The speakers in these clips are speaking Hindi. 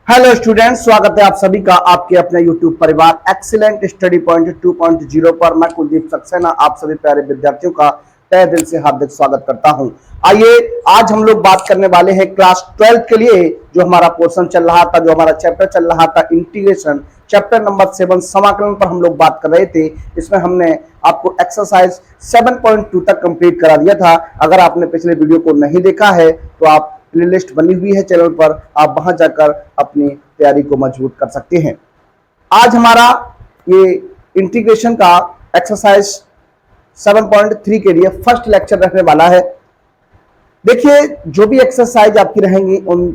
हेलो स्टूडेंट्स, स्वागत है आप सभी का आपके अपने यूट्यूब परिवार एक्सीलेंट स्टडी पॉइंट 2.0 पर। मैं कुलदीप सक्सेना आप सभी प्यारे विद्यार्थियों का तहे दिल से हार्दिक स्वागत करता हूं। आइए आज हम लोग बात करने वाले हैं क्लास 12 के लिए जो हमारा पोर्शन चल रहा था, जो हमारा चैप्टर चल रहा था इंटीग्रेशन, चैप्टर नंबर 7 समाकलन पर हम लोग बात कर रहे थे। इसमें हमने आपको एक्सरसाइज 7.2 तक कंप्लीट करा दिया था। अगर आपने पिछले वीडियो को नहीं देखा है तो आप प्लेलिस्ट बनी हुई है चैनल पर, आप वहां जाकर अपनी तैयारी को मजबूत कर सकते हैं। आज हमारा ये इंटीग्रेशन का एक्सरसाइज 7.3 के लिए फर्स्ट लेक्चर रहने वाला है। देखिए, जो भी एक्सरसाइज आपकी रहेंगी उन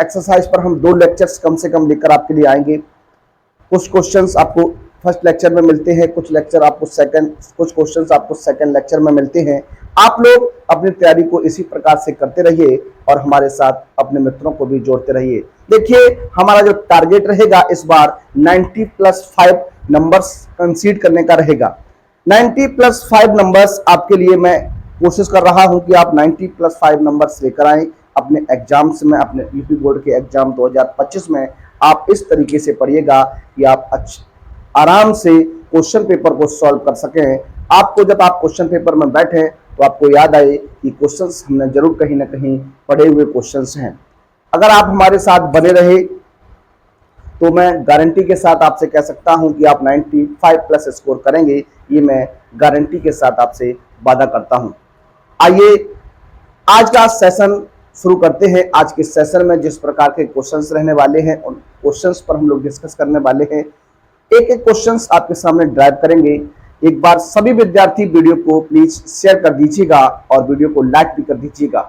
एक्सरसाइज पर हम 2 लेक्चर्स कम से कम लेकर आपके लिए आएंगे। कुछ क्वेश्चंस आपको फर्स्ट लेक्चर में मिलते हैं, कुछ क्वेश्चंस आपको सेकंड लेक्चर में मिलते हैं। आप लोग अपनी तैयारी को इसी प्रकार से करते रहिए और हमारे साथ अपने मित्रों को भी जोड़ते रहिए। देखिए, हमारा जो टारगेट रहेगा इस बार 90+5 नंबर्स कंसीड करने का रहेगा। 90+5 नंबर्स आपके लिए मैं कोशिश कर रहा हूं कि आप 90+5 नंबर्स लेकर आए अपने एग्जाम्स में, अपने यूपी बोर्ड के एग्जाम 2025 में। आप इस तरीके से पढ़िएगा कि आप आराम से क्वेश्चन पेपर को सॉल्व कर सकें। आपको जब आप क्वेश्चन पेपर में बैठे तो आपको याद आए कि क्वेश्चंस हमने जरूर कहीं ना कहीं पढ़े हुए क्वेश्चंस हैं। अगर आप हमारे साथ बने रहे तो मैं गारंटी के साथ आपसे कह सकता हूं कि आप 95+ स्कोर करेंगे। ये मैं गारंटी के साथ आपसे वादा करता हूं। आइए आज का सेशन शुरू करते हैं। आज के सेशन में जिस प्रकार के क्वेश्चंस रहने वाले हैं उन क्वेश्चंस पर हम लोग डिस्कस करने वाले हैं। एक एक क्वेश्चंस आपके सामने ड्राइव करेंगे। एक बार सभी विद्यार्थी वीडियो को प्लीज शेयर कर दीजिएगा और वीडियो को लाइक भी कर दीजिएगा।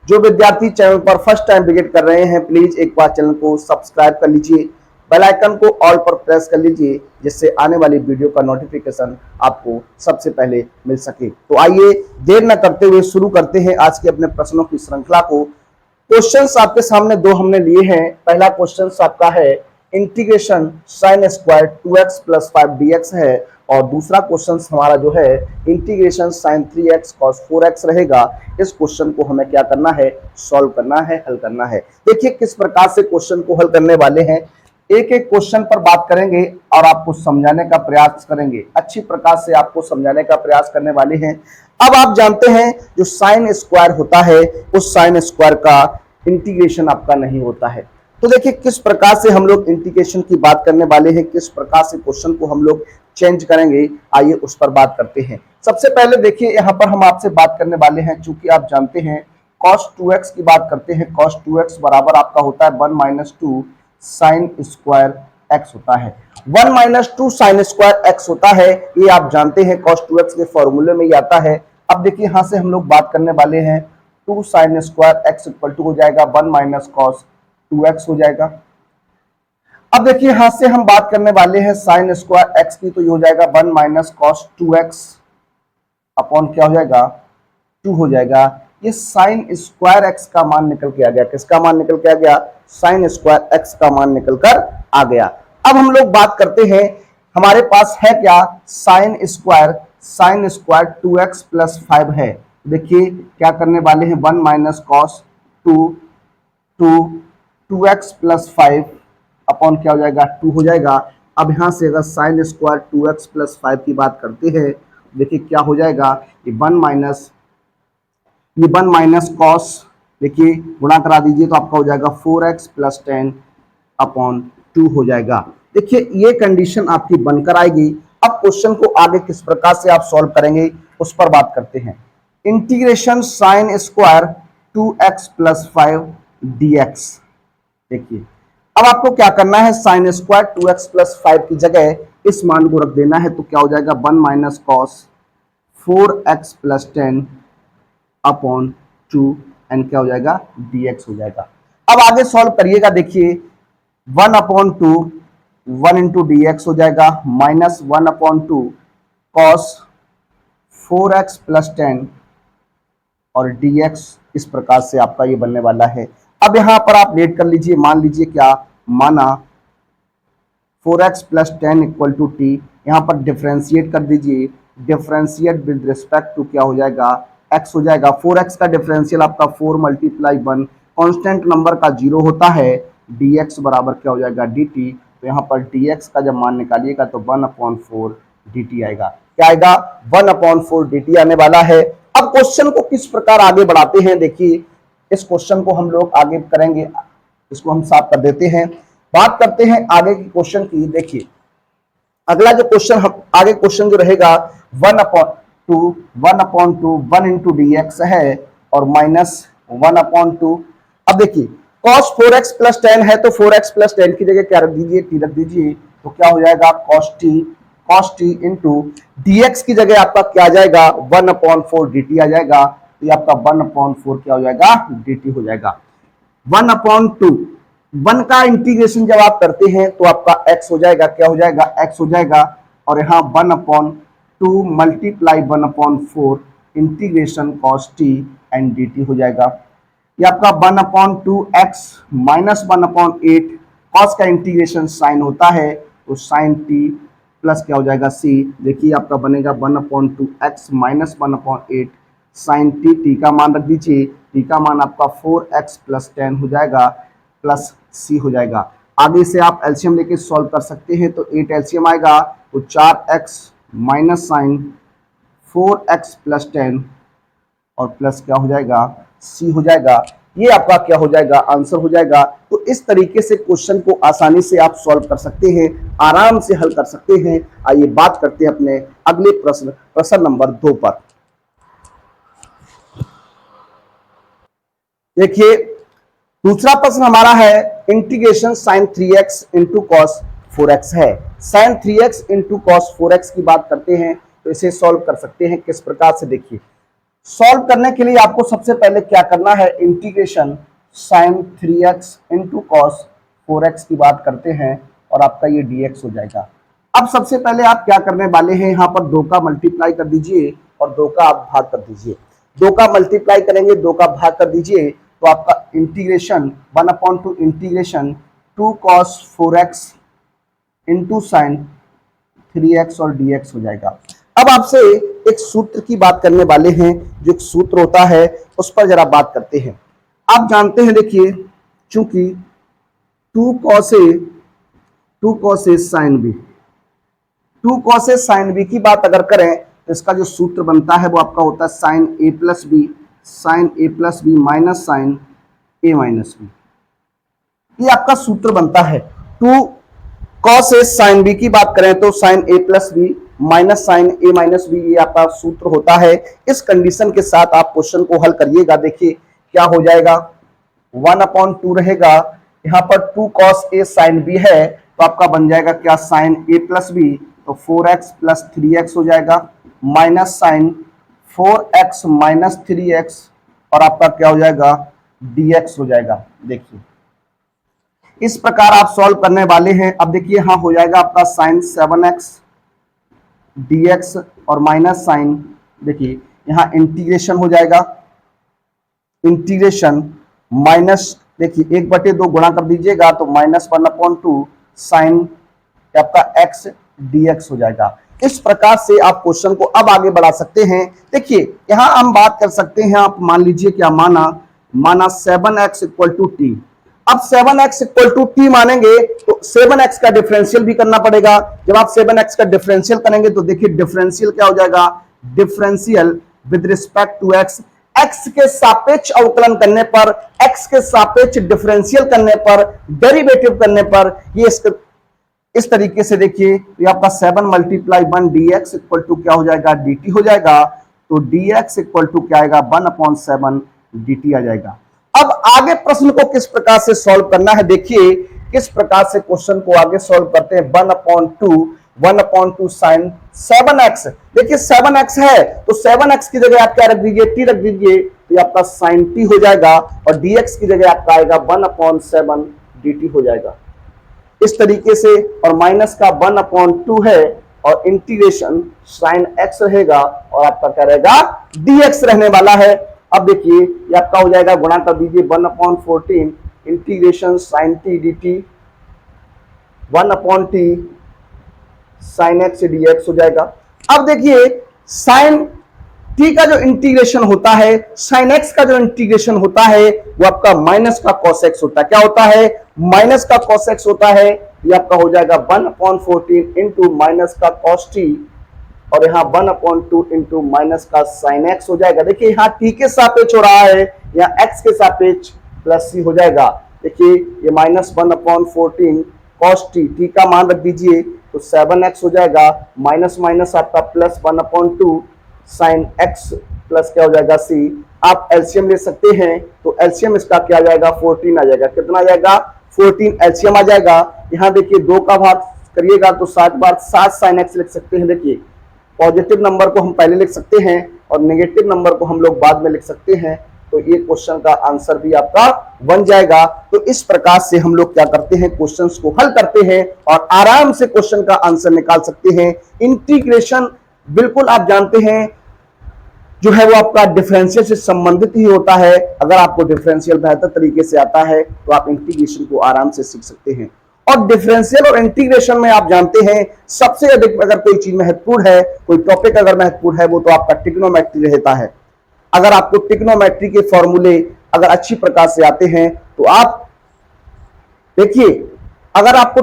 जो विद्यार्थी चैनल पर फर्स्ट टाइम विजिट कर रहे हैं प्लीज एक बार चैनल को सब्सक्राइब कर लीजिए, बेल आइकन को ऑल पर प्रेस कर लीजिए जिससे आने वाली वीडियो का नोटिफिकेशन आपको सबसे पहले मिल सके। तो आइए देर न करते हुए शुरू करते हैं आज के अपने प्रश्नों की श्रृंखला को। क्वेश्चंस आपके सामने 2 हमने लिए हैं। पहला क्वेश्चन आपका है integration sin square 2x + 5 dx है और दूसरा क्वेश्चन हमारा जो है integration sin 3x cos 4x रहेगा। इस क्वेश्चन को हमें क्या करना है, सॉल्व करना है, हल करना है। देखिए किस प्रकार से क्वेश्चन को हल करने वाले हैं। एक एक क्वेश्चन पर बात करेंगे और आपको समझाने का प्रयास करेंगे, अच्छी प्रकार से आपको समझाने का प्रयास करने वाले हैं। अब आप जानते हैं जो साइन स्क्वायर होता है उस साइन स्क्वायर का इंटीग्रेशन आपका नहीं होता है। तो देखिए किस प्रकार से हम लोग इंटीग्रेशन की बात करने वाले हैं, किस प्रकार से क्वेश्चन को हम लोग चेंज करेंगे, आइए उस पर बात करते हैं। सबसे पहले देखिए यहाँ पर हम आपसे बात करने वाले हैं, चूंकि आप जानते हैं cos 2x की बात करते हैं। cos 2x बराबर आपका होता है 1 - 2 साइन स्क्वायर x होता है। 1 - 2 साइन स्क्वायर x होता है, ये आप जानते हैं cos 2x के फॉर्मूले में ही आता है। अब देखिए यहाँ से हम लोग बात करने वाले हैं 2 साइन स्क्वायर x = हो जाएगा 1 - cos 2x हो जाएगा। अब देखिए यहां से हम बात करने वाले हैं साइन स्क्वायर x की, तो ये हो जाएगा 1 - cos 2x अपॉन क्या हो जाएगा 2 हो जाएगा। ये साइन स्क्वायर x का मान निकल के आ गया। किसका मान निकल के आ गया? साइन स्क्वायर x का मान निकल कर आ गया। अब हम लोग बात करते हैं, हमारे पास है क्या साइन स्क्वायर 2x + 5 है। देखिए क्या करने वाले हैं 1 - cos 2x + 5 अपॉन क्या हो जाएगा 2 हो जाएगा। अब यहां से अगर साइन स्क्वायर 2x + 5 की बात करते हैं, देखिए क्या हो जाएगा, ये 1 - cos, देखिए गुणा करा दीजिए तो आपका हो जाएगा 4x + 10 अपॉन 2 हो जाएगा। देखिए ये कंडीशन आपकी बनकर आएगी। अब क्वेश्चन को आगे किस प्रकार से आप सॉल्व करेंगे उस पर बात करते हैं। Integration sine square 2x + 5 dx। देखिए अब आपको क्या करना है, साइन स्क्वायर 2x + 5 की जगह इस मान को रख देना है, तो क्या हो जाएगा 1 - cos 4x + 10 अपॉन 2 एंड क्या हो जाएगा dx हो जाएगा। अब आगे सॉल्व करिएगा। देखिए 1/2 1 × dx हो जाएगा -1/2 cos 4x + 10 और dx इस प्रकार से आपका ये बनने वाला है। अब यहां पर आप लेट कर लीजिए, मान लीजिए क्या माना 4x + 10 = t, यहां पर डिफरेंशिएट कर दीजिए। डिफरेंशिएट विद रिस्पेक्ट टू क्या हो जाएगा x हो जाएगा। 4x का डिफरेंशियल आपका 4 × 1, कांस्टेंट नंबर का 0 होता है dx बराबर क्या हो जाएगा dt। तो यहाँ पर dx का जब मान निकालिएगा तो 1/4 dt आएगा। क्या आएगा 1/4 dt आने वाला है। अब क्वेश्चन को किस प्रकार आगे बढ़ाते हैं, देखिए इस क्वेश्चन को हम लोग आगे करेंगे, इसको हम साफ कर देते हैं। बात करते हैं आगे की क्वेश्चन की। देखिए अगला जो क्वेश्चन हम आगे क्वेश्चन जो रहेगा 1 इंटू dx है और माइनस 1/2। अब देखिए cos 4x प्लस 10 है तो 4x प्लस 10 की जगह क्या रख दीजिए, t रख दीजिए। तो क्या हो जाएगा cos t इंटू dx की जगह आपका क्या आ जाएगा 1/4 dt आ जाएगा। तो ये आपका 1/4 क्या हो जाएगा dt हो जाएगा। 1/2 1 का इंटीग्रेशन जब आप करते हैं तो आपका x हो जाएगा, क्या हो जाएगा x हो जाएगा। और यहाँ 1/2 multiply 1/4 integration cos t and dt हो जाएगा। ये आपका 1/2 x माइनस 1/8 cos का इंटीग्रेशन साइन होता है तो साइन t प्लस क्या हो जाएगा c। देखिए आपका बनेगा 1/2 x माइनस 1/8 साइन t का मान रख दीजिए, t का मान आपका 4x प्लस 10 हो जाएगा प्लस c हो जाएगा। आगे से आप एलसीएम लेके सॉल्व कर सकते हैं तो 8 एलसीएम आएगा तो 4x minus sign 4x plus 10 और प्लस क्या हो जाएगा c हो जाएगा। ये आपका क्या हो जाएगा आंसर हो जाएगा। तो इस तरीके से क्वेश्चन को आसानी से आप सॉल्व कर सकते हैं, आराम से हल कर सकते हैं। आइए बात करते हैं अपने अगले प्रश्न नंबर 2 पर। देखिए दूसरा प्रश्न हमारा है integration sign 3x into cos 4x है। Sign 3x into cos 4x की बात करते हैं तो इसे सॉल्व कर सकते हैं किस प्रकार से। देखिए सॉल्व करने के लिए आपको सबसे पहले क्या करना है, integration sign 3x into cos 4x की बात करते हैं और आपका ये dx हो जाएगा। अब सबसे पहले आप क्या करने वाले हैं, यहाँ पर 2 का मल्टीप्लाई कर दीजिए और 2 का आप भाग कर दीजिए। 2 का मल्टीप्लाई करेंगे 2 का भाग कर दीजिए तो आपका integration 1/2 integration 2 cos 4x into sign 3x और dx हो जाएगा। अब आपसे एक सूत्र की बात करने वाले हैं, जो एक सूत्र होता है उस पर जरा बात करते हैं। आप जानते हैं देखिए चूंकि 2 cos a sin b, 2 cos a sin b की बात अगर करें तो इसका जो सूत्र बनता है वो आपका होता है sine a plus B minus sine a minus B. ये आपका सूत्र बनता है। 2 cos a sin b की बात करें तो sine a plus B minus sine a minus B, ये आपका सूत्र होता है। इस कंडीशन के साथ आप क्वेश्चन को हल करिएगा। देखिए क्या हो जाएगा 1/2 रहेगा, यहाँ पर 2 cos a sin b है तो आपका बन जाएगा क्या साइन a प्लस बी, तो 4x प्लस 3x हो जाएगा minus sign 4x minus 3x और आपका क्या हो जाएगा dx हो जाएगा। देखिए इस प्रकार आप सॉल्व करने वाले हैं। अब देखिए यहां हो जाएगा आपका साइन 7x dx और माइनस साइन, देखिए यहां इंटीग्रेशन हो जाएगा, इंटीग्रेशन माइनस देखिए 1/2 गुणा कर दीजिएगा तो माइनस 1/2 साइन आपका x dx हो जाएगा। इस प्रकार से आप क्वेश्चन को अब आगे बढ़ा सकते हैं। देखिए यहां हम बात कर सकते हैं, आप मान लीजिए क्या माना 7x इक्वल टू टी। अब 7x इक्वल टू टी मानेंगे तो 7x का डिफरेंशियल भी करना पड़ेगा। जब आप 7x का डिफरेंशियल करेंगे तो देखिए डिफरेंशियल क्या हो जाएगा, differential with respect to x, x के सापेक्ष अवकलन करने पर, x के सापेक्ष डिफरेंशियल करने पर, डेरिवेटिव करने पर, ये इस तरीके से देखिए ये आपका 7 मल्टीप्लाई 1 dx इक्वल टू क्या हो जाएगा dt हो जाएगा। तो dx इक्वल टू क्या आएगा 1/7 dt आ जाएगा। अब आगे प्रश्न को किस प्रकार से सॉल्व करना है, देखिए किस प्रकार से क्वेश्चन को आगे सॉल्व करते हैं। 1/2 साइन 7x, देखिए 7x है तो 7x की जगह आप क्या रख दीजिए t रख दीजिए, तो आपका साइन t हो जाएगा और dx की जगह आपका आएगा 1/7 dt हो जाएगा इस तरीके से। और माइनस का 1/2 है और इंटीग्रेशन साइन x रहेगा और आपका क्या रहेगा dx रहने वाला है। अब देखिए ये आपका हो जाएगा, गुणा कर दीजिए 1/14 integration sine t dt 1/t sine x dx हो जाएगा। अब देखिए साइन टी का जो इंटीग्रेशन होता है, साइन एक्स का जो इंटीग्रेशन होता है वो आपका माइनस का कॉस एक्स होता है। क्या होता है? माइनस का कॉस एक्स होता है। ये आपका हो जाएगा 1/14 इंटू माइनस का कॉस टी, और यहाँ 1/2 इंटू माइनस का साइन एक्स हो जाएगा। देखिए यहाँ टी के सापेक्ष हो रहा है, यहाँ एक्स के सापेक्ष प्लस सी हो जाएगा। देखिए ये -1/14 कॉस टी, टी का मान रख दीजिए तो 7x हो जाएगा, माइनस माइनस आपका प्लस 1/2 साइन एक्स प्लस क्या हो जाएगा सी। आप एलसीएम ले सकते हैं, तो एलसीएम इसका क्या आ जाएगा? 14 आ जाएगा। कितना आ जाएगा? 14 एलसीएम आ जाएगा। यहाँ देखिए 2 का भाग करिएगा तो 7 बार 7 साइन एक्स लिख सकते हैं। देखिए पॉजिटिव नंबर को हम पहले लिख सकते हैं और नेगेटिव नंबर को हम लोग बाद में लिख सकते हैं, तो ये क्वेश्चन का आंसर भी आपका बन जाएगा। तो इस प्रकार से हम लोग क्या करते हैं? क्वेश्चंस को हल करते हैं और आराम से क्वेश्चन का आंसर निकाल सकते हैं। इंटीग्रेशन बिल्कुल आप जानते हैं जो है वो आपका डिफरेंशियल से संबंधित ही होता है। अगर आपको डिफरेंशियल बेहतर तरीके से आता है तो आप इंटीग्रेशन को आराम से सीख सकते हैं। और डिफरेंशियल और इंटीग्रेशन में आप जानते हैं सबसे अधिक अगर कोई चीज महत्वपूर्ण है, कोई टॉपिक अगर महत्वपूर्ण है, वो तो आपका ट्रिग्नोमेट्री रहता है। अगर आपको ट्रिग्नोमेट्री के फॉर्मूले अगर अच्छी प्रकार से आते हैं तो आप देखिए, अगर आपको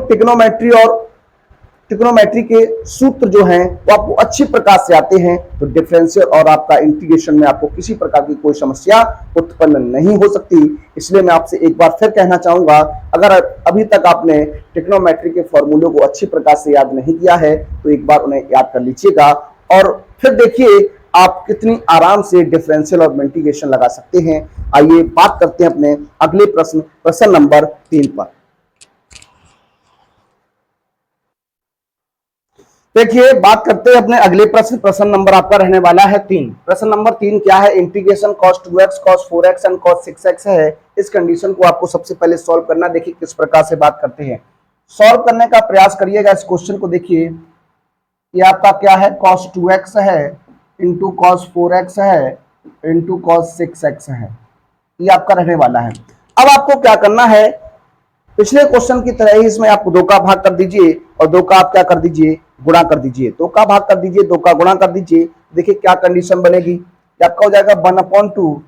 ट्रिग्नोमेट्री के सूत्र जो हैं वो आपको अच्छी प्रकार से आते हैं तो डिफरेंशियल और आपका इंटीग्रेशन में आपको किसी प्रकार की कोई समस्या उत्पन्न नहीं हो सकती। इसलिए मैं आपसे एक बार फिर कहना चाहूंगा, अगर अभी तक आपने ट्रिग्नोमेट्री के फॉर्मूलों को अच्छी प्रकार से याद नहीं किया है तो एक बार उन्हें याद कर लीजिएगा और फिर देखिए आप कितनी आराम से डिफरेंशियल और इंटीग्रेशन लगा सकते हैं। आइए बात करते हैं अपने अगले प्रश्न नंबर 3 पर। देखिए बात करते हैं अपने अगले प्रश्न नंबर आपका रहने वाला है 3। प्रश्न नंबर 3 क्या है? Integration cos 2x cos 4x and cos 6x है। इस कंडीशन को आपको सबसे पहले सॉल्व करना। देखिए किस प्रकार से बात करते हैं, सॉल्व करने का प्रयास करिएगा। इस क्वेश्चन को देखिए, ये आपका क्या है? cos 2x है इंटू cos 4x है इंटू cos 6x है, ये आपका रहने वाला है। अब आपको क्या करना है? पिछले क्वेश्चन की तरह ही इसमें आप 2 का भाग कर दीजिए और 2 का आप क्या कर दीजिए? गुणा कर दीजिए। 2 का भाग कर दीजिए, 2 का गुणा कर दीजिए। देखिए क्या कंडीशन बनेगी, आपका हो जाएगा 1/2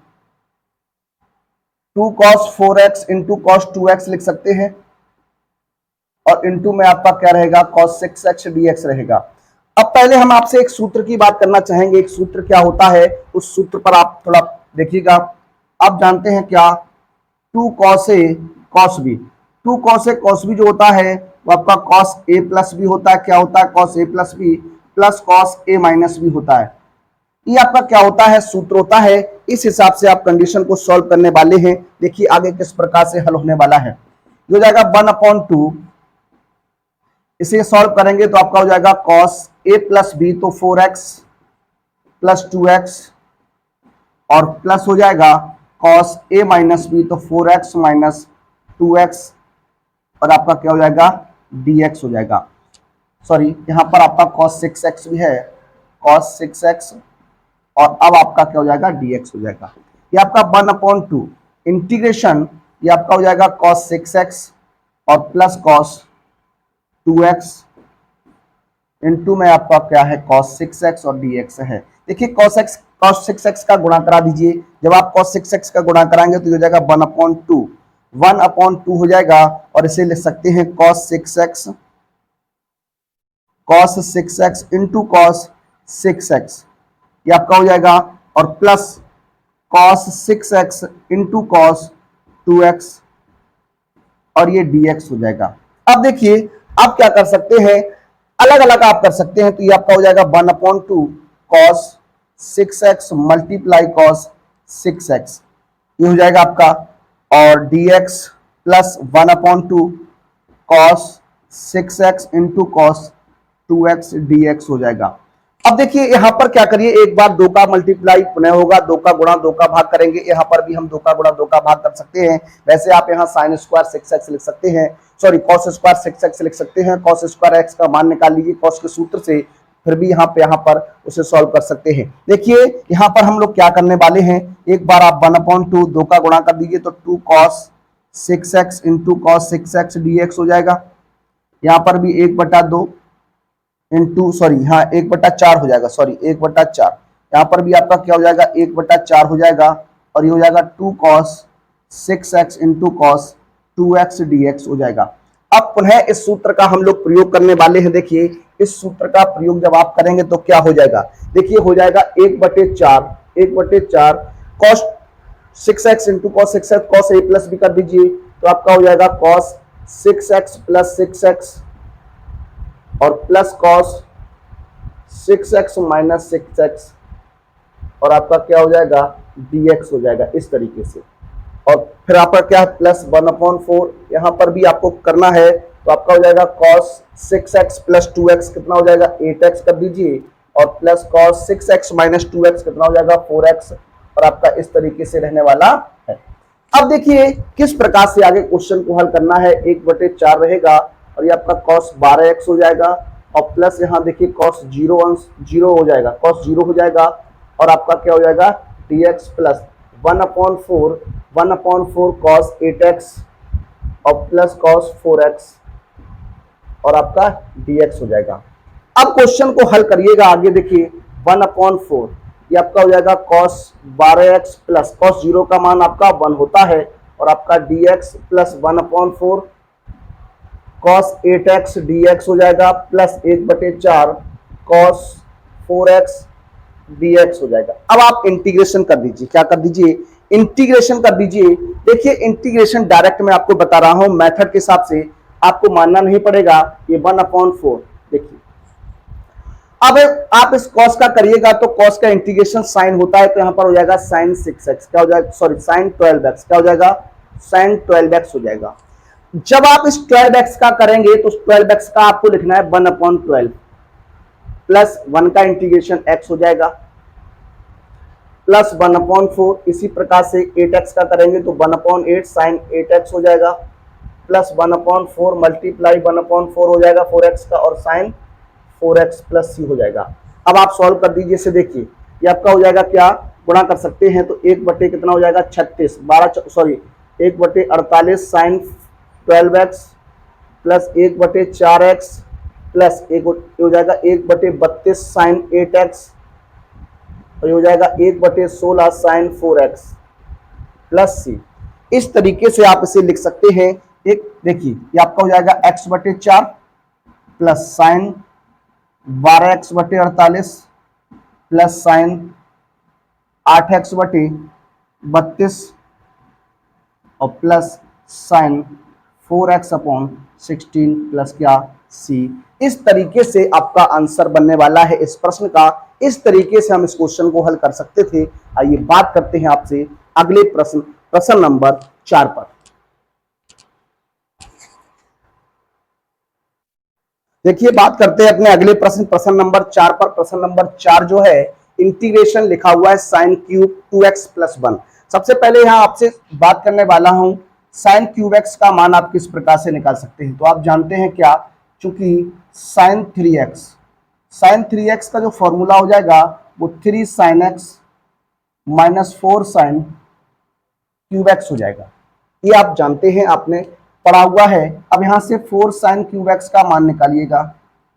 2 cos 4x into cos 2x लिख सकते हैं और इंटू में आपका क्या रहेगा? cos 6x dx रहेगा। अब पहले हम आपसे एक सूत्र की बात करना चाहेंगे। एक सूत्र क्या होता है, उस सूत्र पर आप थोड़ा देखिएगा। आप जानते हैं क्या? 2 cos a cos b, 2 cos a cos b जो होता है वो आपका cos a प्लस b होता है। क्या होता है? cos a plus b plus cos a minus b होता है। ये आपका क्या होता है? सूत्र होता है। इस हिसाब से आप कंडीशन को सॉल्व करने वाले हैं। देखिए आगे किस प्रकार से हल होने वाला है। ये हो जाएगा 1/2, इसे सॉल्व करेंगे तो आपका हो जाएगा cos a प्लस b तो 4x प्लस 2x और प्लस हो जाएगा cos a माइनस b तो 4x माइनस 2x और आपका क्या हो जाएगा? dx हो जाएगा। सॉरी, यहां पर आपका cos 6x भी है, cos 6x और अब आपका क्या हो जाएगा? dx हो जाएगा। ये आपका 1/2 इंटीग्रेशन, ये आपका हो जाएगा cos 6x और प्लस cos 2x इंटू में आपका क्या है? cos 6x और dx है। देखिए cos 6x का गुणा करा दीजिए। जब आप cos 6x का गुणा कराएंगे तो ये हो जाएगा 1/2 हो जाएगा और इसे लिख सकते हैं cos 6x into cos 6x, ये आपका हो जाएगा और plus cos 6x into cos 2x और ये dx हो जाएगा। अब देखिए आप क्या कर सकते हैं, अलग अलग आप कर सकते हैं। तो ये आपका हो जाएगा 1/2 cos 6x multiply cos 6x, ये हो जाएगा आपका, और dx plus 1/2 cos 6x into cos 2x dx हो जाएगा। अब देखिए यहां पर क्या करिए, एक बार 2 का मल्टीप्लाई पुनः होगा, 2 का गुणा 2 का भाग करेंगे। यहां पर भी हम 2 का गुणा 2 का भाग कर सकते हैं। वैसे आप यहां sin स्क्वायर 6x लिख सकते हैं, सॉरी cos स्क्वायर 6x लिख सकते हैं। cos स्क्वायर x का मान निकाल लीजिए cos के सूत्र से, फिर भी यहां पर उसे सॉल्व कर सकते हैं। देखिए यहां पर हम लोग क्या करने वाले हैं, एक बार आप 1/2 2 का गुणा कर दीजिए तो 2 cos 6x into cos 6x dx हो जाएगा। यहां पर भी 1/2 इंटू, सॉरी हाँ 1/4 हो जाएगा, सॉरी 1/4, यहाँ पर भी आपका क्या हो जाएगा 1/4 हो जाएगा, और ये हो जाएगा 2 cos 6x into cos 2x dx हो जाएगा। अब पुनः इस सूत्र का हम लोग प्रयोग करने वाले हैं। देखिए इस सूत्र का प्रयोग जब आप करेंगे तो क्या हो जाएगा, देखिए हो जाएगा 1/4 cos 6x into cos 6x, cos a plus भी कर दीजिए तो आपका हो जाएगा cos 6x प्लस 6x और plus cos 6x minus 6x, और आपका क्या हो जाएगा dx हो जाएगा इस तरीके से। और फिर आपका क्या है प्लस 1/4, यहाँ पर भी आपको करना है तो आपका हो जाएगा cos 6x प्लस 2x कितना हो जाएगा 8x कर दीजिए, और plus cos 6x minus 2x कितना हो जाएगा 4x, और आपका इस तरीके से रहने वाला है। अब देखिए किस प्रकार से आगे क्वेश्चन को हल करना है। 1/4 रहेगा और ये आपका cos 12x हो जाएगा, और प्लस यहाँ देखिए cos 0 हो जाएगा, cos 0 हो जाएगा, और आपका क्या हो जाएगा dx प्लस 1/4 cos 8x और प्लस cos 4x, और आपका dx हो जाएगा। अब क्वेश्चन को हल करिएगा आगे, देखिए 1/4 ये आपका हो जाएगा cos 12x प्लस cos 0 का मान आपका 1 होता है, और आपका dx plus 1/4 cos 8x dx हो जाएगा, प्लस 1/4 cos 4x dx हो जाएगा। अब आप इंटीग्रेशन कर दीजिए, क्या कर दीजिए इंटीग्रेशन कर दीजिए। देखिए इंटीग्रेशन डायरेक्ट मैं आपको बता रहा हूं, मेथड के हिसाब से आपको मानना नहीं पड़ेगा। ये 1/4 देखिए, अब आप इस cos का करिएगा तो cos का इंटीग्रेशन साइन होता है, तो यहां पर हो जाएगा sin 6x, क्या हो जाएगा सॉरी sin 12x, क्या हो जाएगा sin 12x हो जाएगा। जब आप इस 12x का करेंगे तो 12x का आपको लिखना है 1/12 प्लस 1 का इंटीग्रेशन x हो जाएगा प्लस 1/4, इसी प्रकार से 8x का करेंगे तो 1/8 sin 8x हो जाएगा, प्लस 1/4 मल्टीप्लाई 1/4 हो जाएगा 4x का, और sin 4x प्लस c हो जाएगा। अब आप सॉल्व कर दीजिए इसे, देखिए ये आपका हो जाएगा क्या गुणा कर सकते हैं तो 1 कितना हो जाएगा 36 1/48 sin 12x plus 1/4x plus एक हो जाएगा 1/32 sin 8x, और ये हो जाएगा 1/16 sin 4x प्लस c। इस तरीके से आप इसे लिख सकते हैं। एक देखिए ये आपका हो जाएगा x/4 plus sin 12x/48 plus sin 8x/32 और प्लस sin 4x/16 प्लस क्या c। इस तरीके से आपका आंसर बनने वाला है इस प्रश्न का। इस तरीके से हम इस क्वेश्चन को हल कर सकते थे। आइए बात करते हैं आपसे अगले प्रश्न नंबर 4 पर। देखिए बात करते हैं अपने अगले प्रश्न नंबर 4 पर। प्रश्न नंबर 4 जो है इंटीग्रेशन लिखा हुआ है sin क्यूब 2x प्लस 1। सबसे पहले यहां आपसे बात करने वाला हूं sin क्यूब x का मान आप किस प्रकार से निकाल सकते हैं। तो आप जानते हैं क्या, चूंकि sin 3x का जो फॉर्मूला हो जाएगा वो 3 sin x minus 4 sin cube x हो जाएगा। ये आप जानते हैं, आपने पढ़ा हुआ है। अब यहां से 4 sin क्यूब x का मान निकालिएगा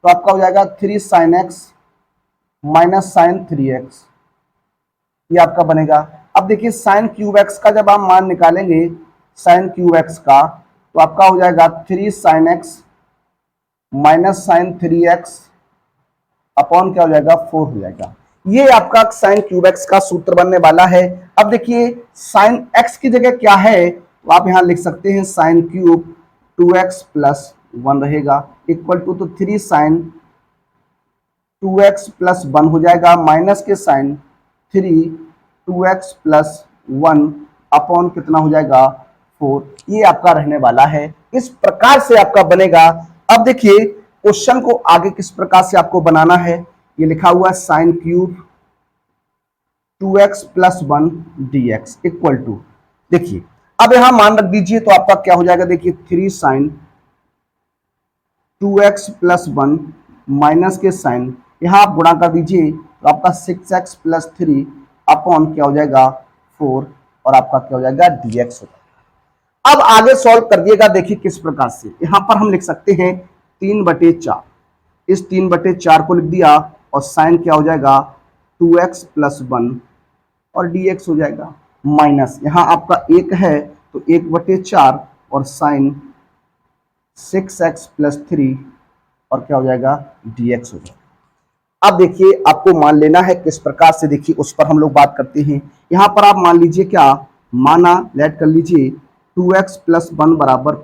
तो आपका हो जाएगा 3 sin x minus sin 3x, ये आपका बनेगा। अब देखिए sin क्यूब x का जब आप मान निकालेंगे sin क्यूब x का तो आपका हो जाएगा 3 sin x minus sin 3x upon क्या हो जाएगा 4 हो जाएगा। ये आपका sin क्यूब x का सूत्र बनने वाला है। अब देखिए sin x की जगह क्या है तो आप यहां लिख सकते हैं sin क्यूब 2x प्लस 1 रहेगा, इक्वल टू तो 3 sin 2x प्लस 1 हो जाएगा, माइनस के sin 3 2x प्लस 1 अपॉन कितना हो जाएगा 4। ये आपका रहने वाला है। इस प्रकार से आपका बनेगा। अब देखिए क्वेश्चन को आगे किस प्रकार से आपको बनाना है। ये लिखा हुआ है sin cube 2x plus 1 dx equal to, देखिए अब यहां मान रख दीजिए तो आपका क्या हो जाएगा, देखिए 3 sin 2x प्लस 1 माइनस के साइन यहां आप गुणा कर दीजिए तो आपका 6x प्लस 3 अपॉन क्या हो जाएगा 4, और आपका क्या हो जाएगा dx होगा। अब आगे सॉल्व कर दिएगा। देखिए किस प्रकार से, यहां पर हम लिख सकते हैं 3/4, इस 3/4 को लिख दिया और साइन क्या हो जाएगा 2x प्लस 1 और dx हो जाएगा, माइनस यहाँ आपका 1 है तो 1/4 और साइन 6x प्लस 3 और क्या हो जाएगा, dx हो जाएगा। अब देखिए आपको मान लेना है किस प्रकार से, देखिए उस पर हम लोग बात करते हैं। यहां पर आप मान लीजिए, क्या माना, लेट कर लीजिए 2x प्लस 1 बराबर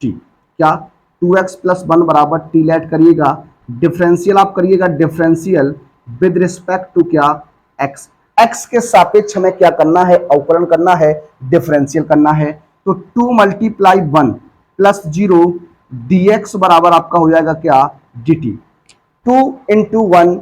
टी, क्या 2x प्लस 1 बराबर टी लेट करिएगा, डिफरेंशियल आप करिएगा, डिफरेंशियल विद रिस्पेक्ट टू क्या, x, x के सापेक्ष हमें क्या करना है, अवकलन करना है, डिफरेंशियल करना है। तो 2 मल्टीप्लाई 1 प्लस 0 dx बराबर आपका हो जाएगा क्या, dt। 2 इंटू 1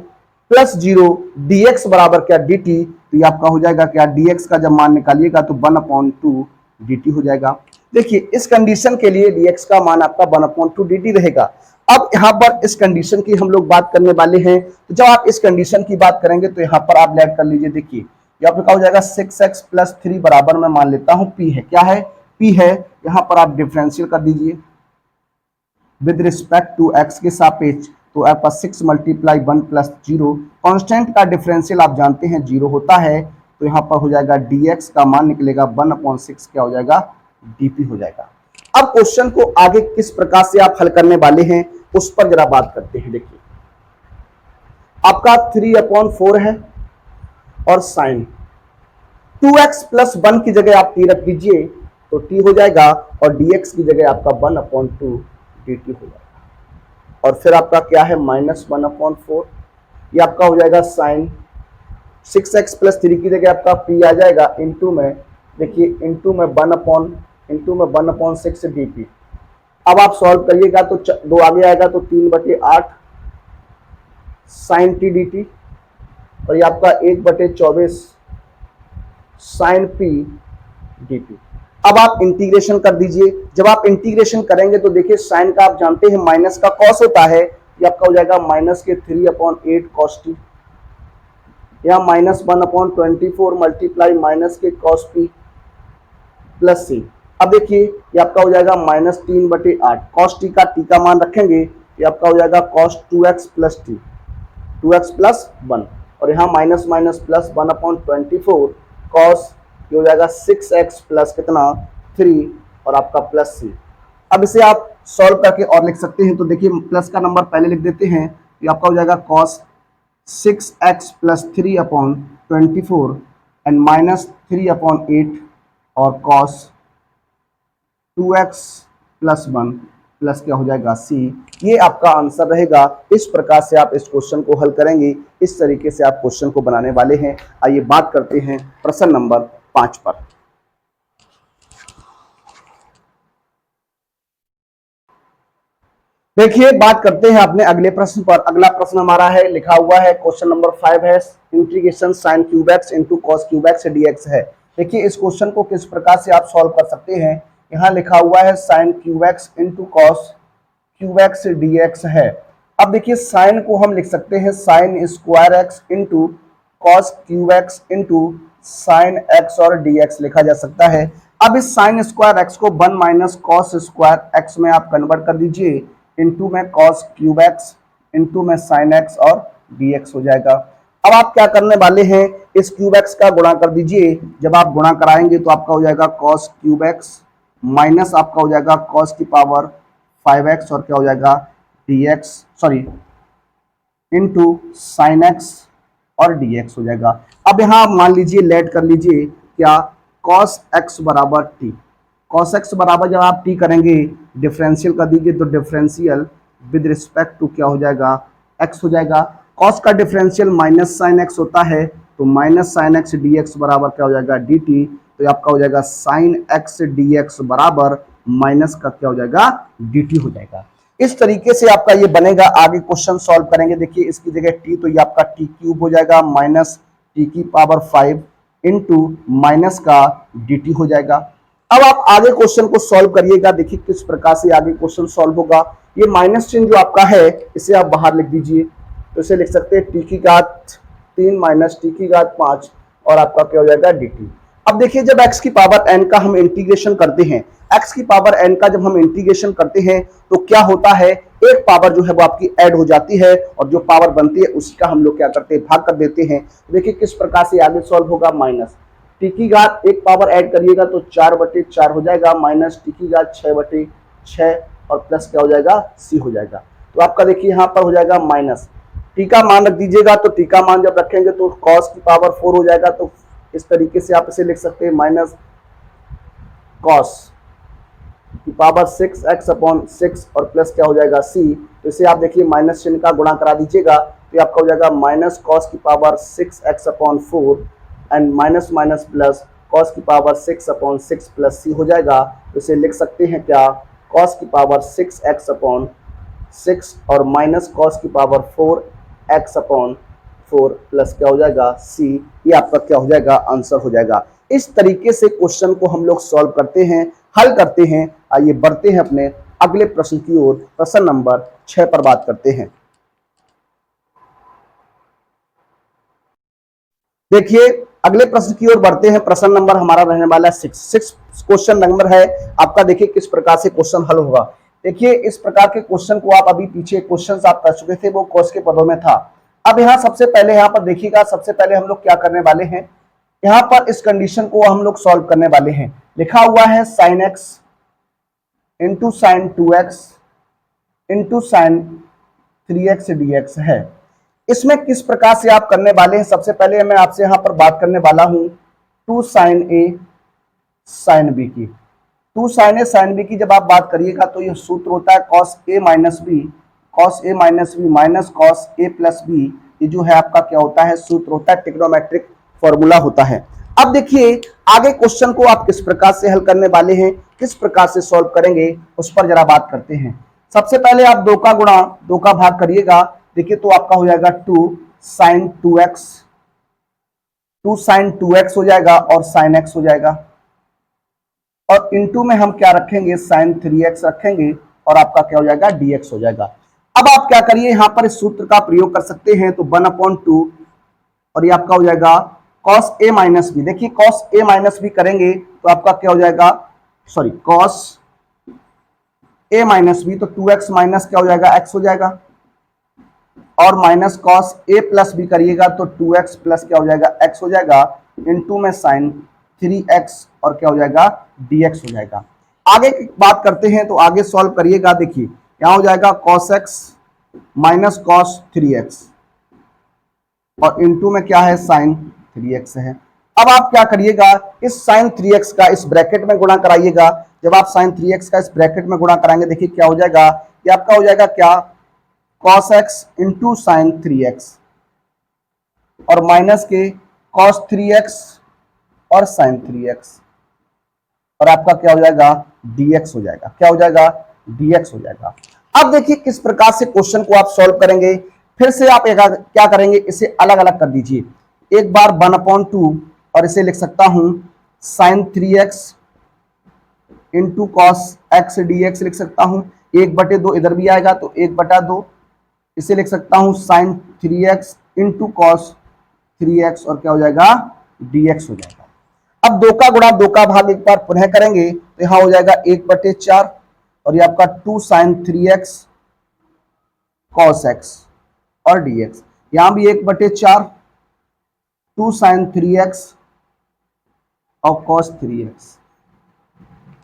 प्लस 0 dx बराबर क्या, dt। तो ये आपका हो जाएगा क्या, dx का जब मान निकालिएगा तो 1/2 dt हो जाएगा। देखिए इस कंडीशन के लिए dx का मान आपका 1/2 dt रहेगा। अब यहाँ पर इस कंडीशन की हम लोग बात करने वाले हैं, तो जब आप इस कंडीशन की बात करेंगे तो यहाँ पर आप लेट कर लीजिए, देखिए यहाँ पर क्या हो जाएगा, 6x प्लस 3 बराबर मैं मान लेता हूँ p है, क्या है, p है। यहाँ पर आप डिफरेंशियल कर दीजिए विद रिस्पेक्ट टू x के सापेक्ष, तो आपका 6 मल्टीप्लाई 1 प्लस 0, कॉन्स्टेंट का डिफरेंशियल आप जानते हैं 0 होता है, तो यहाँ पर हो जाएगा dx का मान निकलेगा 1/6 क्या हो जाएगा, dp हो जाएगा। अब क्वेश्चन को आगे किस प्रकार से आप हल करने वाले हैं उस पर जरा बात करते हैं। देखिए आपका 3/4 है और साइन 2x प्लस 1 की जगह आप t रख दीजिए तो t हो जाएगा, और dx की जगह आपका 1/2 dt हो जाएगा, और फिर आपका क्या है, -1/4, ये आपका हो जाएगा साइन 6x प्लस 3 की जगह आपका p आ जाएगा, इंटू में देखिए इंटू में 1/6 dt। अब आप सॉल्व करिएगा तो 2 आगे आएगा तो 3/8 साइन t dt, और ये आपका 1/24 साइन p dt। अब आप इंटीग्रेशन कर दीजिए, जब आप इंटीग्रेशन करेंगे तो देखिए साइन का आप जानते हैं माइनस का कॉस होता है, ये आपका हो जाएगा -3/8 cos t, या -1/24 मल्टीप्लाई माइनस के cos p प्लस c। अब देखिए ये आपका हो जाएगा -3/8 cos t का t का मान रखेंगे, ये आपका हो जाएगा cos 2x plus t, 2x plus 1, और यहाँ माइनस माइनस प्लस 1/24 cos, ये हो जाएगा 6x प्लस कितना 3 और आपका प्लस c। अब इसे आप सॉल्व करके और लिख सकते हैं, तो देखिए प्लस का नंबर पहले लिख देते हैं, ये आपका हो जाएगा cos 6x प्लस 3/24 एंड -3/8 और cos 2x प्लस 1 प्लस क्या हो जाएगा c। ये आपका आंसर रहेगा। इस प्रकार से आप इस क्वेश्चन को हल करेंगे, इस तरीके से आप क्वेश्चन को बनाने वाले हैं। आइए बात करते हैं प्रश्न नंबर 5 पर। देखिए बात करते हैं अपने अगले प्रश्न पर। अगला प्रश्न हमारा है, लिखा हुआ है क्वेश्चन नंबर 5 है, integration sine cube X into cos cube X DX है। देखिए इस क्वेश्चन को किस प्रकार से आप सॉल्व कर सकते हैं। यहाँ लिखा हुआ है sine cube X into cos cube X DX है। अब देखिए साइन को हम लिख सकते हैं sine square X into cos cube X into sine X और डीएक्स लिखा जा सकता है। अब इस साइन स्क्वायर एक्स को 1 माइनस कॉस स्क्वायर एक्स में आप कन्वर्ट कर दीजिए, इंटू में कॉस क्यूब एक्स इंटू में साइन एक्स और dx हो जाएगा। अब आप क्या करने वाले हैं, इस क्यूब एक्स का गुणा कर दीजिए। जब आप गुणा कराएंगे तो आपका हो जाएगा कॉस क्यूब एक्स माइनस आपका हो जाएगा कॉस की पावर 5x और क्या हो जाएगा dx sorry into sine X और dx हो जाएगा। अब यहाँ मान लीजिए लेट कर लीजिए क्या cos x बराबर t, cos x बराबर जब आप t करेंगे डिफरेंशियल कर दीजिए तो डिफरेंशियल विद रिस्पेक्ट टू क्या हो जाएगा x हो जाएगा। cos का डिफरेंशियल माइनस साइन x होता है, तो माइनस साइन x dx बराबर क्या हो जाएगा dt, तो आपका हो जाएगा साइन x dx बराबर माइनस का क्या हो जाएगा dt हो जाएगा। इस तरीके से आपका ये बनेगा। आगे क्वेश्चन सॉल्व करेंगे, देखिए इसकी जगह t तो ये आपका t क्यूब हो जाएगा माइनस t की पावर 5 इंटू माइनस का dt हो जाएगा। अब आप आगे क्वेश्चन को सॉल्व करिएगा, देखिए किस प्रकार से आगे क्वेश्चन सॉल्व होगा। ये माइनस चिन्ह जो आपका है इसे आप बाहर लिख दीजिए, तो इसे लिख सकते हैं t की घात 3 माइनस t की घात 5 और आपका क्या हो जाएगा dt। अब देखिए जब x की पावर n का हम इंटीग्रेशन करते हैं, x की पावर n का जब हम इंटीग्रेशन करते हैं तो क्या होता है, एक पावर जो है वो आपकी ऐड हो जाती है और जो पावर बनती है उसी का हम लोग क्या करते हैं, भाग कर देते हैं। देखिए किस प्रकार से आगे सॉल्व होगा। माइनस टी की घात एक पावर ऐड करिएगा तो 4/4 हो जाएगा, माइनस टी की घात 6/6 और प्लस क्या हो जाएगा, सी हो जाएगा। तो आपका देखिए यहाँ पर हो जाएगा माइनस टी का मान रख दीजिएगा, तो टी का मान जब रखेंगे तो कॉस की पावर 4 हो जाएगा। तो इस तरीके से आप इसे लिख सकते हैं माइनस कॉस की पावर 6x/6 और प्लस क्या हो जाएगा सी। तो इसे आप देखिए माइनस चिन्ह का गुणा करा दीजिएगा तो आपका हो जाएगा माइनस कॉस की power 6x/4 and minus minus plus cos की पावर 6/6 प्लस सी हो जाएगा। तो इसे लिख सकते हैं क्या, कॉस की पावर 6x/6 और माइनस कॉस की पावर 4x/4 प्लस क्या हो जाएगा सी। ये आपका क्या हो जाएगा, आंसर हो जाएगा। इस तरीके से क्वेश्चन को हम लोग सॉल्व करते हैं, हल करते हैं। आइए बढ़ते हैं अपने अगले प्रश्न की ओर। प्रश्न नंबर 6 पर बात करते हैं। देखिए अगले प्रश्न की ओर बढ़ते हैं। प्रश्न नंबर हमारा रहने वाला है 6 क्वेश्चन नंबर है आपका। देखिए किस प्रकार से क्वेश्चन हल होगा। देखिए इस प्रकार के क्वेश्चन को आप अभी पीछे क्वेश्चन आप कर चुके थे, वो कॉस के पदों में था। अब यहाँ सबसे पहले यहाँ पर देखिएगा, सबसे पहले हम लोग क्या करने वाले हैं, यहाँ पर इस कंडीशन को हम लोग सॉल्व करने वाले हैं। लिखा हुआ है sin x into sine 2x into sine 3x dx है। इसमें किस प्रकार से आप करने वाले हैं, सबसे पहले मैं आपसे यहाँ पर बात करने वाला हूं 2 sin a sin b की। 2 sin a sin b की जब आप बात करिएगा तो ये सूत्र होता है cos a minus B minus cos a plus B. ये जो है आपका क्या होता है, सूत्र होता है, ट्रिग्नोमेट्रिक फॉर्मूला होता है। अब देखिए आगे क्वेश्चन को आप किस प्रकार से हल करने वाले हैं, किस प्रकार से सॉल्व करेंगे, उस पर जरा बात करते हैं। सबसे पहले आप 2 का गुणा 2 का भाग करिएगा। देखिए तो आपका हो जाएगा 2 sin 2x हो जाएगा और sin x हो जाएगा, और इनटू में हम क्या रखेंगे, sin 3x रखेंगे और आपका क्या हो जाएगा, dx हो जाएगा। अब आप क्या करिए, यहां पर इस सूत्र का प्रयोग कर सकते हैं। तो 1/2 और ये आपका हो जाएगा cos a माइनस बी। देखिए cos a माइनस बी करेंगे तो आपका क्या हो जाएगा, sorry cos a minus B, तो 2x माइनस क्या हो जाएगा, x हो जाएगा, और minus cos a plus B करिएगा तो 2x प्लस क्या हो जाएगा, x हो जाएगा, इनटू में sin 3x और क्या हो जाएगा, dx हो जाएगा। आगे की बात करते हैं तो आगे सॉल्व करिएगा। देखिए यहाँ हो जाएगा cos x minus cos 3x और इनटू में क्या है, sin 3x है। अब आप क्या करिएगा, इस sin 3x का इस ब्रैकेट में गुणा कराइएगा। जब आप sin 3x का इस ब्रैकेट में गुणा कराएंगे, देखिए क्या हो जाएगा, ये आपका हो जाएगा क्या, cos x into sin 3x और माइनस के cos 3x और sin 3x और आपका क्या हो जाएगा, dx हो जाएगा। क्या हो जाएगा, dx हो जाएगा। अब देखिए किस प्रकार से क्वेश्चन को आप सॉल्व करेंगे। फिर से आप क्या करेंगे, इसे अलग अलग कर दीजिए। एक बार 1/2 और इसे लिख सकता हूं sin 3x into cos x dx लिख सकता हूं। 1/2 इधर भी आएगा तो 1/2 इसे लिख सकता हूं sin 3x into cos 3x और क्या हो जाएगा, dx हो जाएगा। अब 2 का गुणा 2 का भाग एक बार पुनः करेंगे तो यहां हो जाएगा 1/4 और ये आपका 2 sin 3x cos x और dx। यहां भी 1/4 2 sin 3x और cos 3x।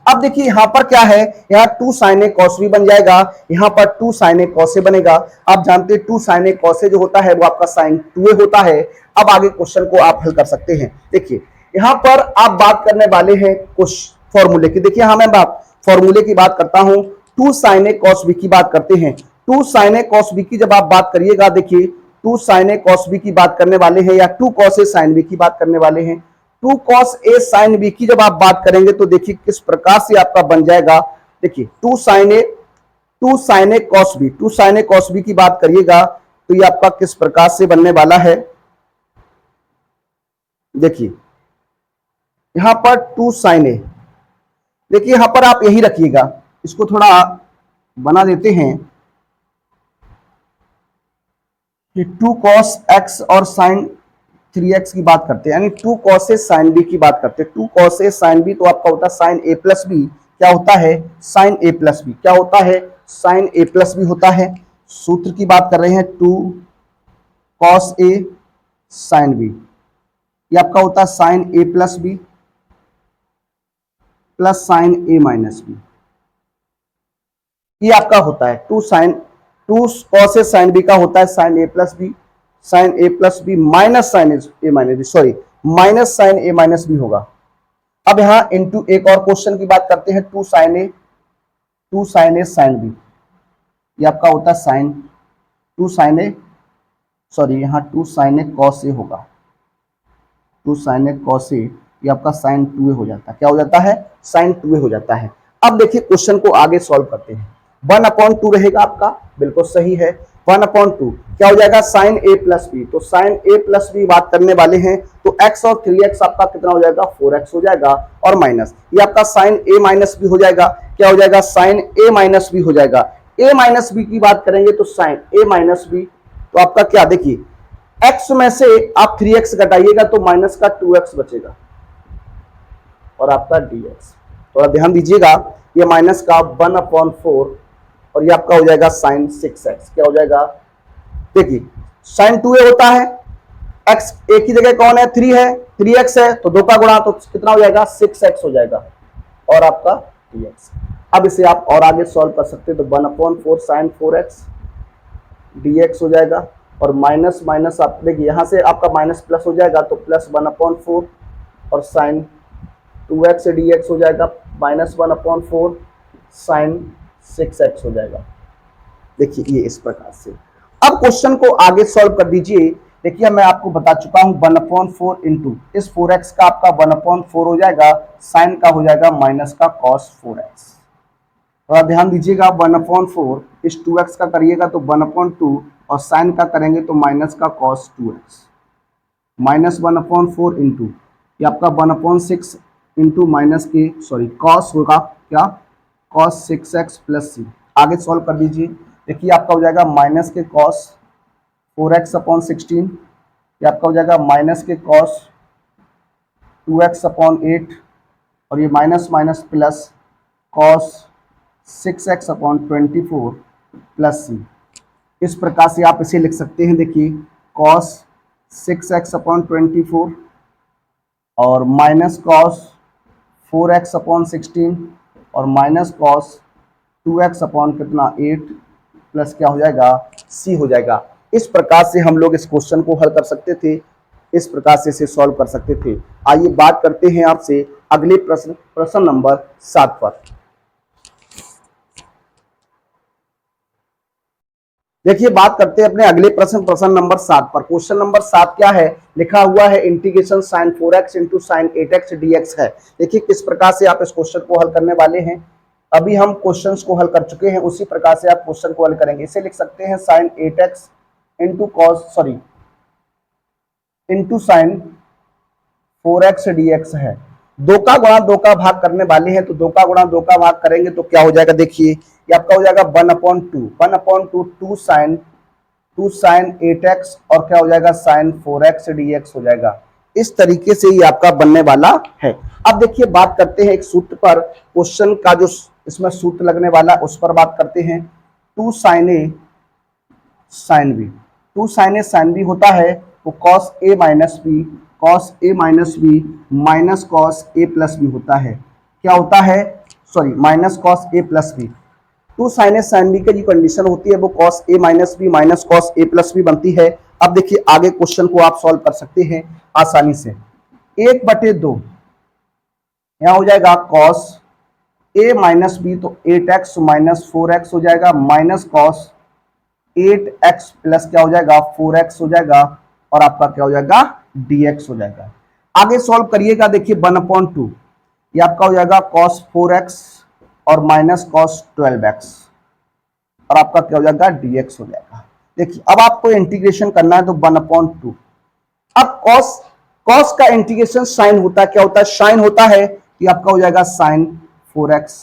अब देखिए यहां पर क्या है, यहाँ 2 sin a cos b बन जाएगा, यहां पर 2 sin a cos a बनेगा। आप जानते हैं 2 sin a cos a जो होता है वो आपका sin 2a होता है। अब आगे क्वेश्चन को आप हल कर सकते हैं। देखिए यहां पर आप बात करने वाले हैं कुछ फॉर्मूले की। देखिए मैं बात फॉर्मूले की बात करता हूं, 2 sin a cos b की बात करते हैं। 2 sin a cos b की जब आप बात करिएगा, देखिए 2 sin a cos b की बात करने वाले हैं या 2 cos a sin b की बात करने वाले हैं। 2 cos a sin b की जब आप बात करेंगे तो देखिए किस प्रकार से आपका बन जाएगा। देखिए 2 sin a cos b की बात करिएगा तो ये आपका किस प्रकार से बनने वाला है। देखिए यहां पर 2 sin a, देखिए यहां पर आप यही रखिएगा, इसको थोड़ा बना देते हैं कि 2 cos x और sin 3x की बात करते हैं, यानी 2 cos a sin b की बात करते हैं। 2 cos a sin b तो आपका होता है sin a प्लस बी। क्या होता है, sin a प्लस बी। क्या होता है, साइन ए प्लस बी होता है। सूत्र की बात कर रहे हैं 2 कॉस ए साइन बी, ये आपका होता है sine A plus B plus sign A minus B, ये आपका होता है 2 कॉस ए साइन बी का होता है sine A plus B minus sine A minus B, sorry minus sine A minus B होगा। अब यहां इनटू एक और क्वेश्चन की बात करते हैं 2 साइन ए साइन बी, ये आपका होता है to sign A cos A होगा, 2 साइन ए कॉस ए, ये आपका साइन 2a हो जाता है, क्या हो जाता है साइन 2a हो जाता है। अब देखिए क्वेश्चन को आगे सॉल्व करते हैं। 1/2 रहेगा आपका, बिल्कुल सही है। 1/2 क्या हो जाएगा साइन ए प्लस बी, तो साइन ए प्लस बी बात करने वाले हैं तो x और 3x आपका कितना हो जाएगा 4x हो जाएगा, और माइनस ये आपका साइन ए माइनस बी हो जाएगा, क्या हो जाएगा साइन ए माइनस बी हो जाएगा। a माइनस बी की बात करेंगे तो साइन ए माइनस बी, तो आपका क्या देखिए x में से आप 3x घटाइएगा तो माइनस का 2x बचेगा और आपका dx, थोड़ा ध्यान दीजिएगा, ये माइनस का 1/4 और ये आपका हो जाएगा साइन 6x, क्या हो जाएगा देखिए साइन 2a होता है, x एक ही जगह कौन है 3 है, 3x है तो 2 का गुणा तो कितना हो जाएगा 6x हो जाएगा और आपका dx। अब इसे आप और आगे सॉल्व कर सकते हैं तो 1/4 साइन 4x dx हो जाएगा, और माइनस माइनस आप देखिए यहां से आपका माइनस प्लस हो जाएगा तो प्लस 1/4 और साइन 2x dx हो जाएगा माइनस 1/4 साइन 6x हो जाएगा। देखिए ये इस प्रकार से। अब क्वेश्चन को आगे सॉल्व कर दीजिए। देखिए मैं आपको बता चुका हूं 1/4 इंटू इस 4x का आपका 1/4 हो जाएगा, साइन का हो जाएगा माइनस का cos 4x। थोड़ा ध्यान दीजिएगा 1/4 इस 2x का करिएगा तो 1/2 और साइन का करेंगे तो माइनस का cos 2x, माइनस 1/4 इंटू ये आपका 1/6 इंटू माइनस के cos होगा क्या cos 6x प्लस c। आगे सॉल्व कर दीजिए। देखिए आपका हो जाएगा माइनस के cos 4x/16, ये आपका हो जाएगा माइनस के cos 2x/8 और ये minus minus plus cos 6x/24 plus c। इस प्रकार से आप इसे लिख सकते हैं। देखिए cos 6x/24 और माइनस cos 4x/16 और माइनस cos 2x कितना 8 प्लस क्या हो जाएगा c हो जाएगा। इस प्रकार से हम लोग इस क्वेश्चन को हल कर सकते थे, इस प्रकार से इसे सॉल्व कर सकते थे। आइए बात करते हैं आपसे अगले प्रश्न नंबर 7 पर। देखिए बात करते हैं अपने अगले प्रश्न नंबर 7 पर। क्वेश्चन नंबर 7 क्या है, लिखा हुआ है integration sine 4x into sine 8x dx है। देखिए किस प्रकार से आप इस क्वेश्चन को हल करने वाले हैं। अभी हम क्वेश्चंस को हल कर चुके हैं, उसी प्रकार से आप क्वेश्चन को हल करेंगे। इसे लिख सकते हैं sign 8x into sine 4x dx है। 2 का गुणा 2 का भाग करने वाले हैं तो 2 का गुणा 2 का भाग करेंगे तो क्या हो जाएगा, देखिए ये आपका हो जाएगा 1/2 2 साइन 8x और क्या हो जाएगा साइन 4x dx हो जाएगा। इस तरीके से ये आपका बनने वाला है। अब देखिए बात करते हैं एक सूत्र पर, क्वेश्चन का जो इसमें सूत्र लगने वाला उस पर बात करते हैं। 2 sine A sine B, 2 sine A sine B होता है वो cos a minus B minus cos a plus B होता है। क्या होता है, sorry minus cos a plus B. 2 sine A sine B की जो कंडीशन होती है वो cos a minus B minus cos a plus B बनती है। अब देखिए आगे क्वेश्चन को आप सॉल्व कर सकते हैं आसानी से। 1/2 यहाँ हो जाएगा cos a माइनस बी तो 8x माइनस 4x हो जाएगा माइनस cos 8x प्लस क्या हो जाएगा 4x हो जाएगा और आपका क्या हो जाएगा dx हो जाएगा। आगे सॉल्व करिएगा। देखिए 1/2 ये आपका हो जाएगा cos 4x और माइनस cos 12x और आपका क्या हो जाएगा dx हो जाएगा। देखिए अब आपको इंटीग्रेशन करना है तो 1/2। अब cos का इंटीग्रेशन साइन होता है, क्या होता है साइन होता है, ये आपका हो जाएगा साइन 4x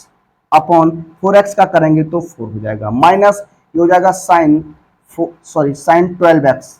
अपॉन 4x का करेंगे तो 4 हो जाएगा माइनस ये हो जाएगा साइन 12x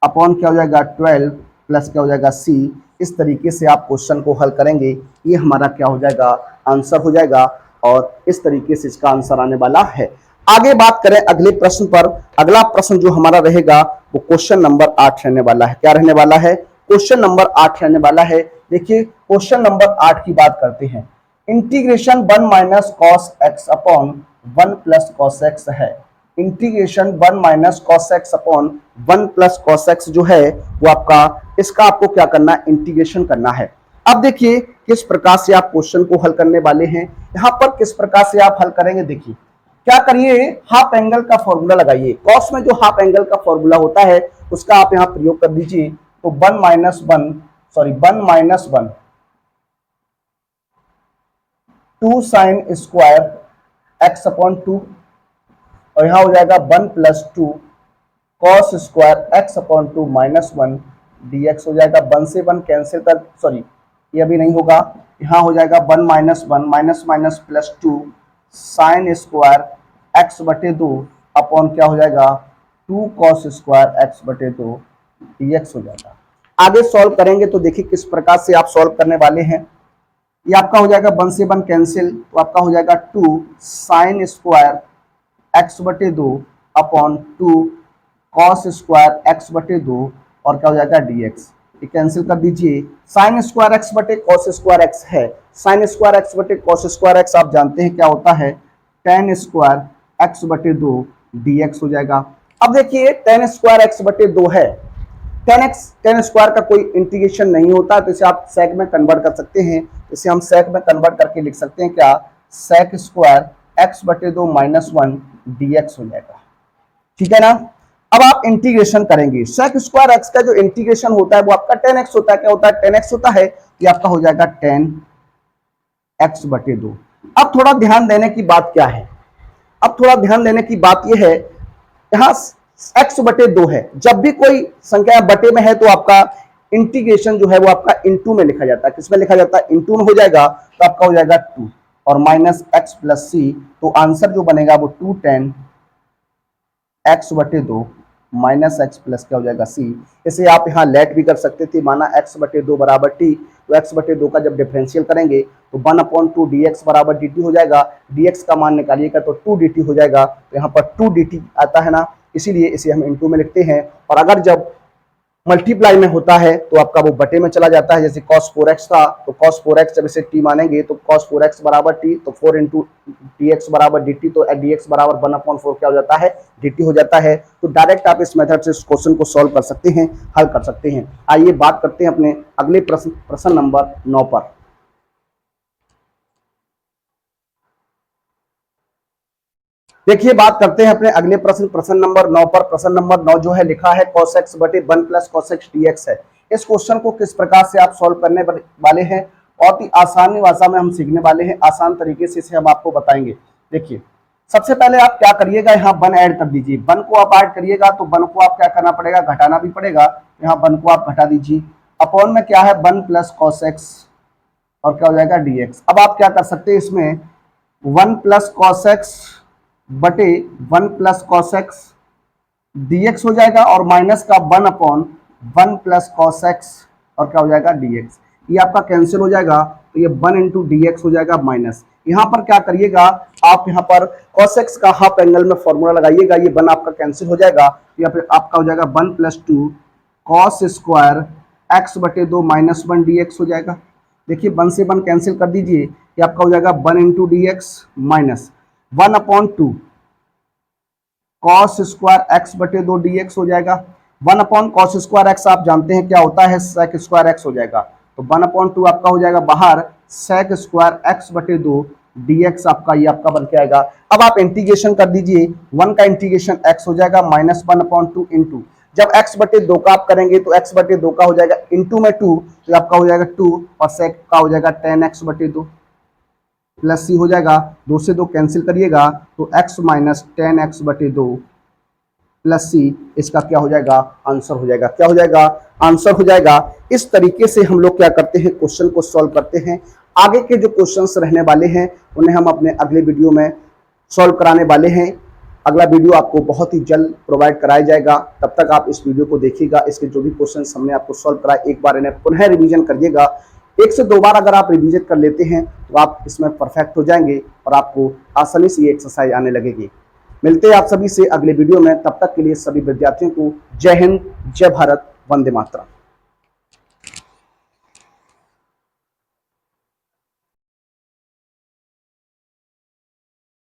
अपॉन क्या हो जाएगा 12 प्लस क्या हो जाएगा c। इस तरीके से आप क्वेश्चन को हल करेंगे, ये हमारा क्या हो जाएगा आंसर हो जाएगा। और इस तरीके से इसका आंसर आने वाला है। आगे बात करें अगले प्रश्न पर। अगला प्रश्न जो हमारा रहेगा वो क्वेश्चन नंबर 8 रहने वाला है। क्या रहने वाला है? क्वेश्चन नंबर 8 रहने वाला है। देखिए क्वेश्चन नंबर 8 की बात करते हैं। Integration 1 minus cos x upon 1 plus cos x है। Integration 1 minus cos x upon 1 plus cos x जो है वो आपका, इसका आपको क्या करना है? इंटीग्रेशन करना है। अब देखिए किस प्रकार से आप क्वेश्चन को हल करने वाले हैं। यहां पर किस प्रकार से आप हल करेंगे, देखिए क्या करिए, हाफ एंगल का फॉर्मूला लगाइए। कॉस में जो हाफ एंगल का फॉर्मूला होता है उसका आप यहां प्रयोग कर दीजिए। तो 1 minus 1 2 sign square x upon 2 और यहां हो जाएगा 1 plus 2 cos square x upon 2 minus 1 dx हो जाएगा। 1 से 1 कैंसिल कर, सॉरी ये अभी नहीं होगा, यहां हो जाएगा 1 minus 1 minus minus plus 2 sign square x बटे 2 अपॉन क्या हो जाएगा 2 कॉस स्क्वायर एक्स बटे 2 dx हो जाएगा। आगे सॉल्व करेंगे तो देखिए किस प्रकार से आप सॉल्व करने वाले हैं। ये आपका हो जाएगा 1 से 1 कैंसिल, तो आपका हो जाएगा 2 साइन स्क्वायर एक्स बटे 2 अपॉन 2 कॉस स्क्वायर एक्स बटे 2 और क्या हो जाएगा dx। ये कैंसिल कर दीजिए। साइन स्क्वायर एक्स बटे कॉस स्क्वायर एक्स है। साइन स्क्वायर एक्स बटे कॉस स्क्वायर एक्स आप जानते हैं क्या होता है, tan स्क्वायर एक्स बटे 2 dx हो जाएगा। अब देखिए tan स्क्वायर एक्स बटे 2 है, tan स्क्वायर का कोई इंटीग्रेशन नहीं होता, तो इसे आप सेक में कन्वर्ट कर सकते हैं। इसे हम सेक में कन्वर्ट करके लिख सकते हैं क्या, सेक स्क्वायर एक्स बटे 2 माइनस 1 dx हो जाएगा। ठीक है ना। अब आप इंटीग्रेशन करेंगे। सेक स्क्वायर एक्स का जो इंटीग्रेशन होता है वो आपका tan x होता है। क्या होता है? tan x होता है। ये आपका हो जाएगा tan x बटे 2। अब थोड़ा ध्यान देने की बात क्या है, अब थोड़ा ध्यान देने की बात यह है, यहां x बटे 2 है। जब भी कोई संख्या बटे में है तो आपका इंटीग्रेशन जो है वो आपका इनटू में लिखा जाता है। किसमें लिखा जाता है? इनटू में हो जाएगा, तो आपका हो जाएगा 2 और माइनस एक्स प्लस सी, तो आंसर जो बनेगा वो 2 tan x बटे 2 माइनस एक्स प्लस क्या हो जाएगा सी। इसे आप यहाँ लेट भी कर सकते थे, माना x बटे 2 बराबर t, तो x बटे 2 का जब डिफरेंशियल करेंगे तो 1 अपॉन 2 dx बराबर dt हो जाएगा। dx का मान निकालिएगा तो 2 dt हो जाएगा। तो यहाँ पर 2 dt आता है ना, इसीलिए इसे हम इनटू में लिखते हैं। और अगर जब मल्टीप्लाई में होता है तो आपका वो बटे में चला जाता है। जैसे cos 4x था, तो cos 4x जब इसे t मानेंगे तो cos 4x बराबर t, तो 4 इंटू dx बराबर dt, तो dx बराबर 1/4 क्या हो जाता है, dt हो जाता है। तो डायरेक्ट आप इस मेथड से इस क्वेश्चन को सॉल्व कर सकते हैं, हल कर सकते हैं। आइए बात करते हैं अपने अगले प्रश्न नंबर 9 पर। देखिए बात करते हैं अपने अगले प्रश्न नंबर 9 पर। प्रश्न नंबर 9 जो है लिखा है cos x बटे 1 प्लस cos x dx है। इस क्वेश्चन को किस प्रकार से आप सॉल्व करने वाले हैं, बहुत ही आसान भाषा में हम सीखने वाले हैं, आसान तरीके से इसे हम आपको बताएंगे। देखिए सबसे पहले आप क्या करिएगा, यहाँ 1 ऐड कर दीजिए। 1 को आप ऐड करिएगा तो 1 को आप क्या करना पड़ेगा, घटाना भी पड़ेगा। यहाँ 1 को आप घटा दीजिए। अपॉन में क्या है 1 प्लस cos x और क्या हो जाएगा dx। अब आप क्या कर सकते हैं, इसमें 1 प्लस cos x बटे 1 प्लस cos x dx हो जाएगा और माइनस का 1 अपॉन 1 प्लस cos x और क्या हो जाएगा dx। ये आपका कैंसिल हो जाएगा, तो ये 1 इंटू dx हो जाएगा माइनस। यहाँ पर क्या करिएगा, आप यहाँ पर cos x का हाफ एंगल में फॉर्मूला लगाइएगा। ये 1 आपका कैंसिल हो जाएगा, या फिर आपका हो जाएगा 1 प्लस 2 cos स्क्वायर x बटे 2 माइनस 1 dx हो जाएगा। देखिए 1 से 1 कैंसिल कर दीजिए, ये आपका हो जाएगा 1 into dx minus 1 upon 2 cos square x बटे 2 dx हो जाएगा। 1 अपॉन cos स्क्वायर x आप जानते हैं क्या होता है, sec स्क्वायर x हो जाएगा। तो 1 अपॉन 2 आपका हो जाएगा बाहर, sec स्क्वायर x बटे 2 dx आपका ये आपका बन के आएगा। अब आप इंटीग्रेशन कर दीजिए, 1 का इंटीग्रेशन x हो जाएगा माइनस 1 अपॉन 2 इंटू, जब x बटे 2 का आप करेंगे तो x बटे 2 का हो जाएगा इंटू में 2, तो आपका हो जाएगा 2 और sec का हो जाएगा tan x बटे 2 प्लस सी हो जाएगा। 2 से 2 कैंसिल करिएगा तो x माइनस tan x बटे 2 प्लस सी, इसका क्या हो जाएगा, आंसर हो जाएगा। क्या हो जाएगा, आंसर हो जाएगा। इस तरीके से हम लोग क्या करते हैं, क्वेश्चन को सॉल्व करते हैं। आगे के जो क्वेश्चंस रहने वाले हैं उन्हें हम अपने अगले वीडियो में सॉल्व कराने वाले हैं। अगला वीडियो आपको बहुत ही जल्द प्रोवाइड कराया जाएगा। तब तक आप इस वीडियो को देखिएगा। इसके जो भी क्वेश्चंस हमने आपको सॉल्व कराए एक बार इन्हें पुनः रिवीजन करिएगा। 1 से 2 बार अगर आप रिविजन कर लेते हैं तो आप इसमें परफेक्ट हो जाएंगे और आपको आसानी से ये एक्सरसाइज आने लगेगी। मिलते हैं आप सभी से अगले वीडियो में, तब तक के लिए सभी विद्यार्थियों को जय हिंद, जय भारत, वंदे मातरम।